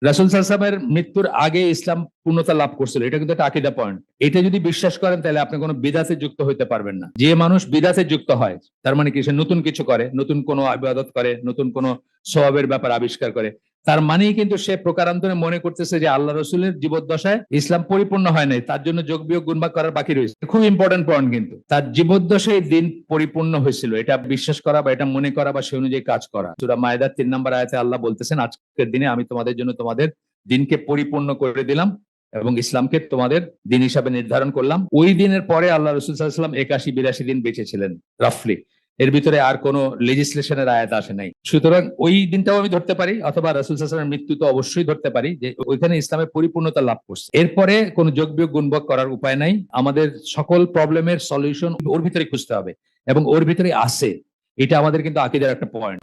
রাসূল সাল্লাল্লাহু আলাইহি ওয়াসাল্লামের মৃত্যুর আগে ইসলাম পূর্ণতা লাভ করছিল, এটা কিন্তু একটা আকীদা পয়েন্ট। এটা যদি বিশ্বাস করেন তাহলে আপনি কোনো বিদআতে যুক্ত হইতে পারবেন না। যে মানুষ বিদআতে যুক্ত হয় তার মানে কি, সে নতুন কিছু করে, নতুন কোনো ইবাদত করে, নতুন কোনো সওয়াবের ব্যাপার আবিষ্কার করে, তার মানেই কিন্তু সে প্রকারান্তরে মনে করতেছে যে আল্লাহ রসুলের জীবদ্দশায় ইসলাম পরিপূর্ণ হয় নাই, তার জন্য যোগ বিয়োগ গুণ ভাগ করার বাকি রয়েছে। খুব ইম্পর্টেন্ট পয়েন্ট, কিন্তু তার জীবদ্দশায় দিন পরিপূর্ণ হয়েছিল, এটা বিশ্বাস করা বা এটা মনে করা বা সে অনুযায়ী কাজ করা। সূরা মায়েদার 3 নম্বর আয়াতে আল্লাহ বলতেছেন, আজকের দিনে আমি তোমাদের জন্য তোমাদের দিনকে পরিপূর্ণ করে দিলাম এবং ইসলামকে তোমাদের দিন হিসাবে নির্ধারণ করলাম। ওই দিনের পরে আল্লাহ রসুল সাল্লাল্লাহু আলাইহি ওয়াসাল্লাম 81-82 দিন বেঁচে ছিলেন রাফলি। এর ভিতরে আর কোনো লেজিসলেশনের আয়াত আসে নাই। সুতরাং ওই দিনটাও আমি ধরতে পারি, অথবা রাসূল সাল্লাল্লাহু আলাইহি ওয়াসাল্লামের মৃত্যু তো অবশ্যই ধরতে পারি যে ওইখানে ইসলামের পরিপূর্ণতা লাভ করছে। এরপরে কোনো যোগ বিয়োগ গুণভাগ করার উপায় নাই। আমাদের সকল প্রবলেমের সলিউশন ওর ভিতরে খুঁজতে হবে এবং ওর ভিতরে আছে। এটা আমাদের কিন্তু আকীদার একটা পয়েন্ট।